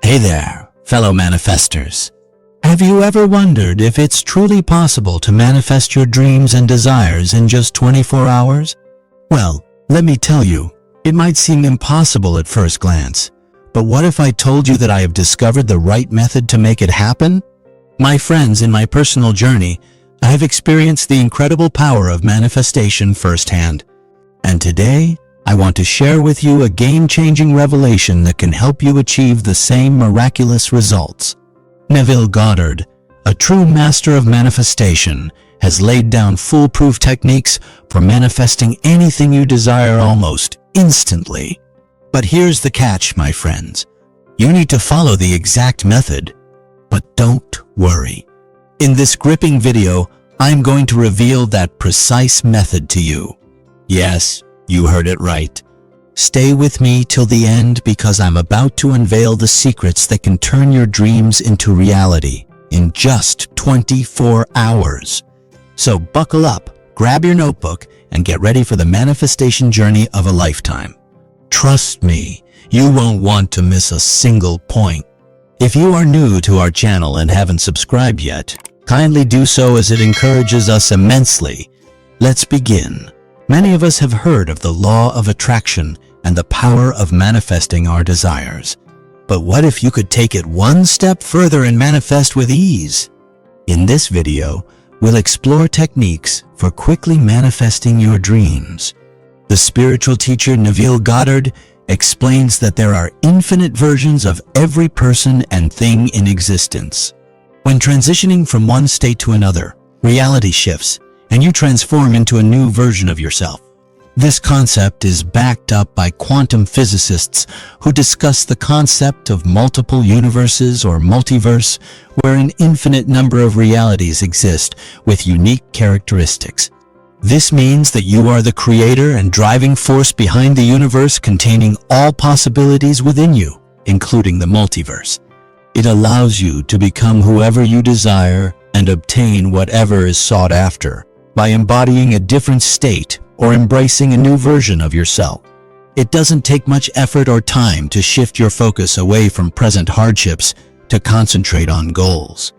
Hey there, fellow manifestors. Have you ever wondered if it's truly possible to manifest your dreams and desires in just 24 hours? Well, let me tell you, it might seem impossible at first glance. But what if I told you that I have discovered the right method to make it happen? My friends, in my personal journey, I have experienced the incredible power of manifestation firsthand. And today, I want to share with you a game-changing revelation that can help you achieve the same miraculous results. Neville Goddard, a true master of manifestation, has laid down foolproof techniques for manifesting anything you desire almost instantly. But here's the catch, my friends. You need to follow the exact method. But don't worry. In this gripping video, I'm going to reveal that precise method to you. Yes, you heard it right. Stay with me till the end because I'm about to unveil the secrets that can turn your dreams into reality in just 24 hours. So buckle up, grab your notebook, and get ready for the manifestation journey of a lifetime. Trust me, you won't want to miss a single point. If you are new to our channel and haven't subscribed yet, kindly do so as it encourages us immensely. Let's begin. Many of us have heard of the law of attraction and the power of manifesting our desires. But what if you could take it one step further and manifest with ease? In this video, we'll explore techniques for quickly manifesting your dreams. The spiritual teacher Neville Goddard explains that there are infinite versions of every person and thing in existence. When transitioning from one state to another, reality shifts, and you transform into a new version of yourself. This concept is backed up by quantum physicists who discuss the concept of multiple universes or multiverse, where an infinite number of realities exist with unique characteristics. This means that you are the creator and driving force behind the universe containing all possibilities within you, including the multiverse. It allows you to become whoever you desire and obtain whatever is sought after by embodying a different state or embracing a new version of yourself. It doesn't take much effort or time to shift your focus away from present hardships to concentrate on goals.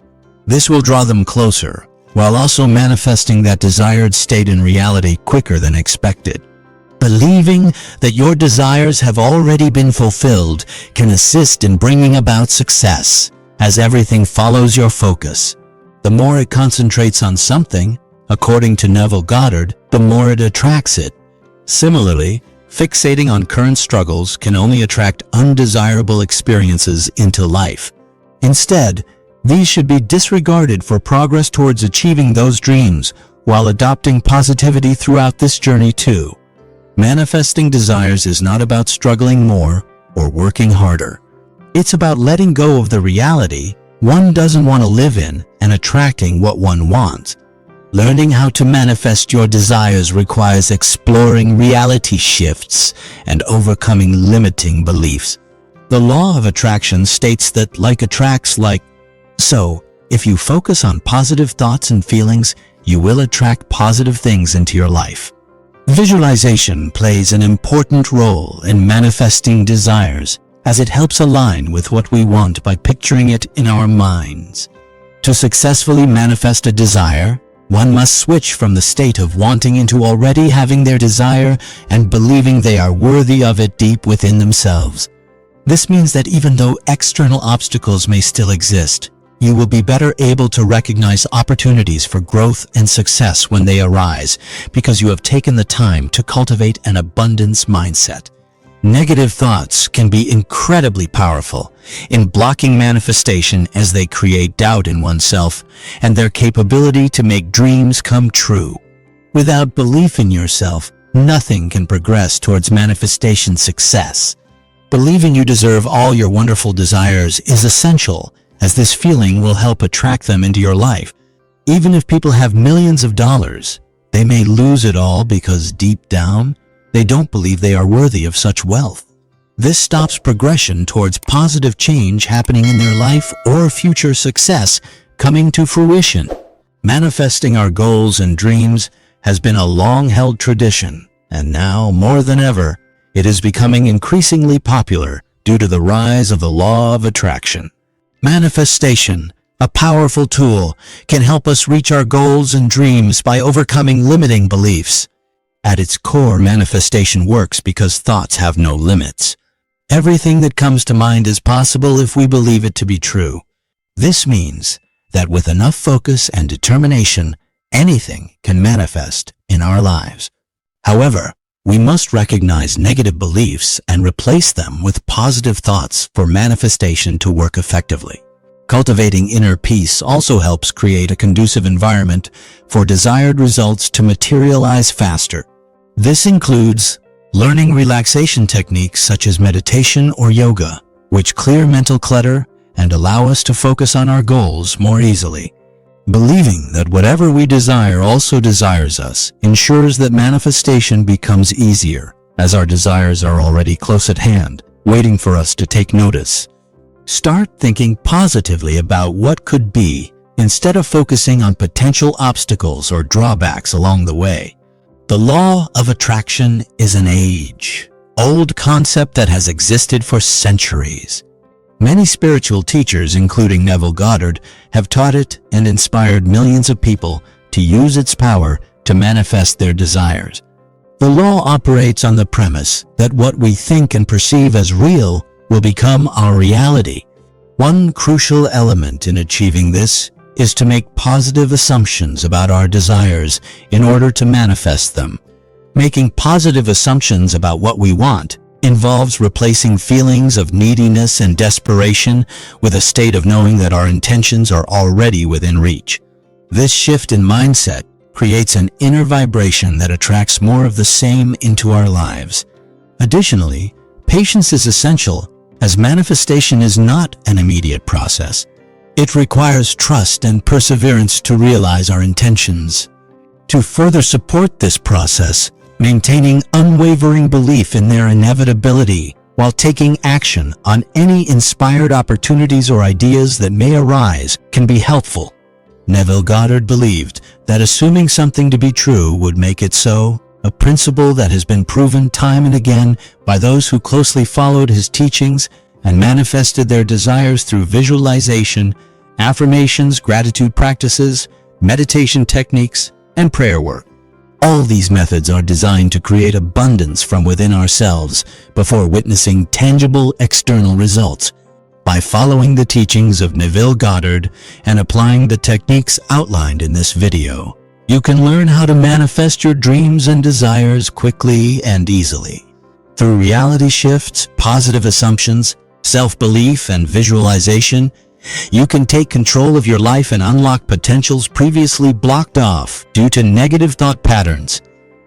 This will draw them closer, while also manifesting that desired state in reality quicker than expected. Believing that your desires have already been fulfilled can assist in bringing about success, as everything follows your focus. The more it concentrates on something, according to Neville Goddard, the more it attracts it. Similarly, fixating on current struggles can only attract undesirable experiences into life. Instead, these should be disregarded for progress towards achieving those dreams, while adopting positivity throughout this journey too. Manifesting desires is not about struggling more or working harder. It's about letting go of the reality one doesn't want to live in and attracting what one wants. Learning how to manifest your desires requires exploring reality shifts and overcoming limiting beliefs. The law of attraction states that like attracts like. So, if you focus on positive thoughts and feelings, you will attract positive things into your life. Visualization plays an important role in manifesting desires, as it helps align with what we want by picturing it in our minds. To successfully manifest a desire, one must switch from the state of wanting into already having their desire and believing they are worthy of it deep within themselves. This means that even though external obstacles may still exist, you will be better able to recognize opportunities for growth and success when they arise because you have taken the time to cultivate an abundance mindset. Negative thoughts can be incredibly powerful in blocking manifestation as they create doubt in oneself and their capability to make dreams come true. Without belief in yourself, nothing can progress towards manifestation success. Believing you deserve all your wonderful desires is essential, as this feeling will help attract them into your life. Even if people have millions of dollars, they may lose it all because deep down, they don't believe they are worthy of such wealth. This stops progression towards positive change happening in their life or future success coming to fruition. Manifesting our goals and dreams has been a long-held tradition, and now, more than ever, it is becoming increasingly popular due to the rise of the law of attraction. Manifestation, a powerful tool, can help us reach our goals and dreams by overcoming limiting beliefs. At its core, manifestation works because thoughts have no limits. Everything that comes to mind is possible if we believe it to be true. This means that with enough focus and determination, anything can manifest in our lives. However, we must recognize negative beliefs and replace them with positive thoughts for manifestation to work effectively. Cultivating inner peace also helps create a conducive environment for desired results to materialize faster. This includes learning relaxation techniques such as meditation or yoga, which clear mental clutter and allow us to focus on our goals more easily. Believing that whatever we desire also desires us ensures that manifestation becomes easier, as our desires are already close at hand, waiting for us to take notice. Start thinking positively about what could be, instead of focusing on potential obstacles or drawbacks along the way. The law of attraction is an age-old concept that has existed for centuries. Many spiritual teachers, including Neville Goddard, have taught it and inspired millions of people to use its power to manifest their desires. The law operates on the premise that what we think and perceive as real will become our reality. One crucial element in achieving this is to make positive assumptions about our desires in order to manifest them. Making positive assumptions about what we want involves replacing feelings of neediness and desperation with a state of knowing that our intentions are already within reach. This shift in mindset creates an inner vibration that attracts more of the same into our lives. Additionally, patience is essential, as manifestation is not an immediate process. It requires trust and perseverance to realize our intentions. To further support this process, maintaining unwavering belief in their inevitability while taking action on any inspired opportunities or ideas that may arise can be helpful. Neville Goddard believed that assuming something to be true would make it so, a principle that has been proven time and again by those who closely followed his teachings and manifested their desires through visualization, affirmations, gratitude practices, meditation techniques, and prayer work. All these methods are designed to create abundance from within ourselves before witnessing tangible external results. By following the teachings of Neville Goddard and applying the techniques outlined in this video, you can learn how to manifest your dreams and desires quickly and easily. Through reality shifts, positive assumptions, self-belief, and visualization, you can take control of your life and unlock potentials previously blocked off due to negative thought patterns.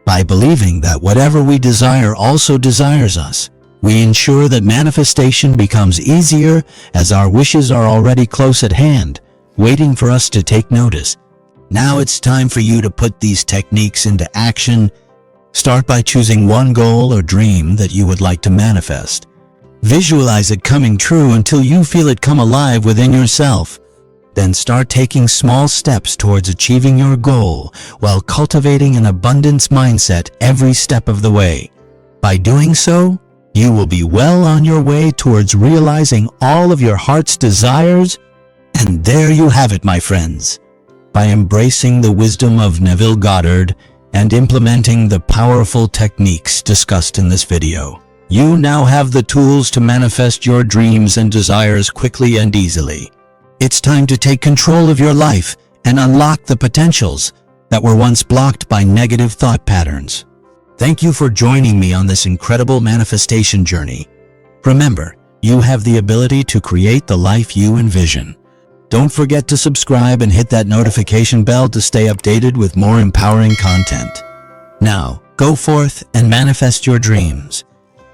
By believing that whatever we desire also desires us, we ensure that manifestation becomes easier as our wishes are already close at hand, waiting for us to take notice. Now it's time for you to put these techniques into action. Start by choosing one goal or dream that you would like to manifest. Visualize it coming true until you feel it come alive within yourself. Then start taking small steps towards achieving your goal while cultivating an abundance mindset every step of the way. By doing so, you will be well on your way towards realizing all of your heart's desires. And there you have it, my friends. By embracing the wisdom of Neville Goddard and implementing the powerful techniques discussed in this video, you now have the tools to manifest your dreams and desires quickly and easily. It's time to take control of your life and unlock the potentials that were once blocked by negative thought patterns. Thank you for joining me on this incredible manifestation journey. Remember, you have the ability to create the life you envision. Don't forget to subscribe and hit that notification bell to stay updated with more empowering content. Now, go forth and manifest your dreams.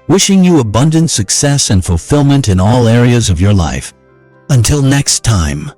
Wishing you abundant success and fulfillment in all areas of your life. Until next time.